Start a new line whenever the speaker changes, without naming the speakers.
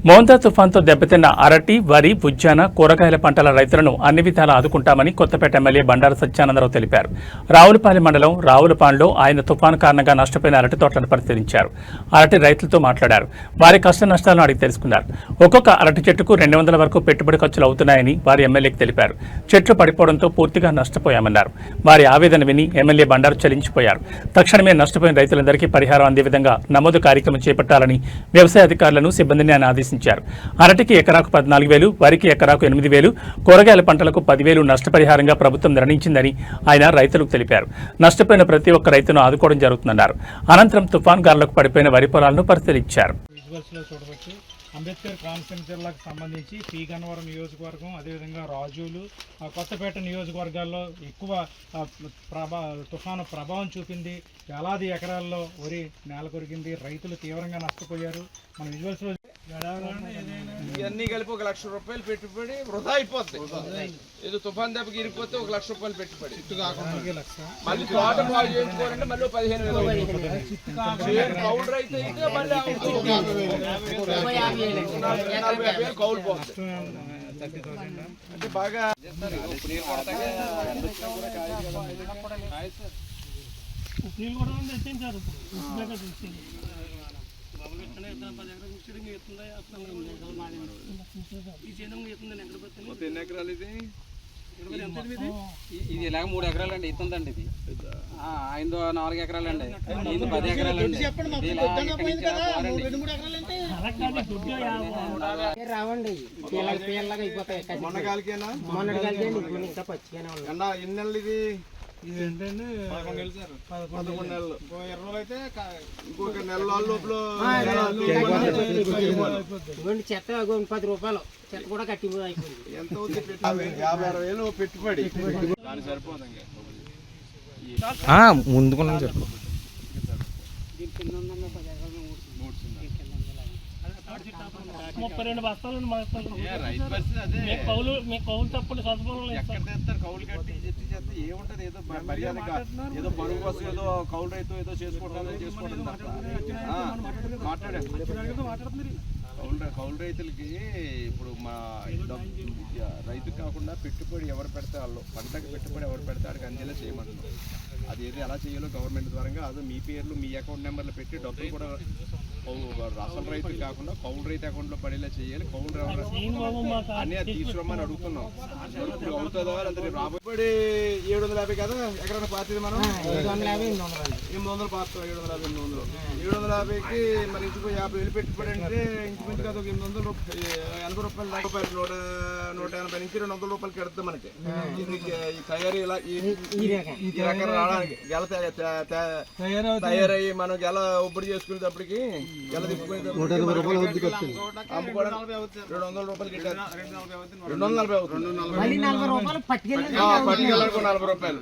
మోంతా తుఫాన్తో దెబ్బతిన్న అరటి, వరి, ఉద్యాన, కూరగాయల పంటల రైతులను అన్ని విధాలా ఆదుకుంటామని కొత్తపేట ఎమ్మెల్యే బండారు సత్యానందరావు తెలిపారు. రావులపాలెం మండలం రావులపాలెంలో ఆయన తుఫాను కారణంగా నష్టపోయిన అరటి తోటలను పరిశీలించారు. అరటి రైతులతో మాట్లాడారు. వారి కష్ట నష్టాలను అడిగి తెలుసుకున్నారు. ఒక్కొక్క అరటి చెట్టుకు 200 వరకు పెట్టుబడి ఖర్చులు అవుతున్నాయని వారి ఎమ్మెల్యేకి తెలిపారు. చెట్లు పడిపోవడంతో పూర్తిగా నష్టపోయామన్నారు. వారి ఆవేదన విని ఎమ్మెల్యే బండారు చలించిపోయారు. తక్షణమే నష్టపోయిన రైతులందరికీ పరిహారం అందే విధంగా నమోదు కార్యక్రమం చేపట్టాలని వ్యవసాయ అధికారులను సిబ్బందిని ఆయన ఆదేశించారు. అరటికి ఎకరాకు 14,000, వరికి ఎకరాకు 8,000, కూరగాయల పంటలకు 10,000 నష్టపరిహారంగా ప్రభుత్వం నిర్ణయించిందని ఆయన రైతులకు తెలిపారు. నష్టపోయిన ప్రతి ఒక్క రైతును ఆదుకోవడం జరుగుతుందన్నారు. అనంతరం తుఫాన్ గాలులకు పడిపోయిన వరి పొలాలను పరిశీలించారు.
అంబేద్కర్ కాన్స్టిట్యూన్సీ జిల్లాకు సంబంధించి పి గన్నవరం నియోజకవర్గం, అదేవిధంగా రాజోలు, కొత్తపేట నియోజకవర్గాల్లో ఎక్కువ తుఫాను ప్రభావం చూపింది. వేలాది ఎకరాల్లో వరి నేల కొరిగింది. రైతులు తీవ్రంగా నష్టపోయారు. మన విజువల్స్లో
ఇవన్నీ కలిపి 1,00,000 రూపాయలు పెట్టుబడి వృధా అయిపోద్ది. ఏదో తుఫాన్ దెబ్బకి ఇరిగిపోతే 1,00,000 రూపాయలు పెట్టుబడి మళ్ళీ తోట బాగు చేయించుకోవాలంటే మళ్ళీ 15,000 కౌలు రైతు అయితే మళ్ళీ 40,000 కౌలు పోతుంది. అంటే బాగా ఎన్ని ఎకరాలు ఇది?
ఇది ఇలాగ 3 ఎకరాలండి ఇస్తుందండి. ఇది ఆయనతో 4 ఎకరాలండి, ఇది 10 ఎకరాలండి.
రావండి
మొన్నగాలికేనా?
ఇంకా పచ్చిగానే
ఎన్ని నెలలు ఇది? 11 నెలలు. 20 రోజులు అయితే ఇంకొక నెల లోపల
చెత్త 10 రూపాయలు చెత్త కూడా కట్టి అయిపోయింది.
ఎంత అవుతుంది? 50,000 పెట్టుబడి. దాని సరిపోదు
ముందుకున్నాం సార్.
కౌలు కట్టి ఏముంటది? ఏదో మర్యాదగా ఏదో పరుగు కోసం ఏదో కౌలు రైతు ఏదో చేసుకోవడం మాట్లాడారు. కౌలు రైతులకి ఇప్పుడు మా రైతు కాకుండా పెట్టుబడి ఎవరు పెడితే వాళ్ళు, పంటకు పెట్టుబడి ఎవరు పెడితే వాడికి అందేలా చేయమంటున్నాం. అది ఏదో ఎలా చేయాలో గవర్నమెంట్ ద్వారా అది మీ పేర్లు, మీ అకౌంట్ నెంబర్లు పెట్టి డబ్బులు కూడా అసలు రైతు కాకుండా కౌలు రైతు అకౌంట్లో పడేలా చేయాలి. కౌలు అన్నీ అది తీసుకురమ్మని అడుగుతున్నాం. ఇప్పుడు అవుతుందా? అంటే రాబడి 750 కదా ఎకరైనా పాతిది మనం 800 పాస్తాం. 750 750కి మరి ఇంచుకు 50,000 పెట్టుబడి అంటే ఇంచుమించు కదా 800 రూపాయలు, 80 రూపాయలు 180 నుంచి 200 రూపాయలకి ఎడతాం మనకి. ఇది ఈ తయారీ ఇలా ఈ రకం రావడానికి తయారయ్యి మనం గెల ఒబ్బడి చేసుకునేటప్పటికి గెల తిప్పుకునేటప్పుడు 200 రూపాయలు గిట్టారు. 240 అవుతుంది. 240 అవుతుంది. 40 రూపాయలు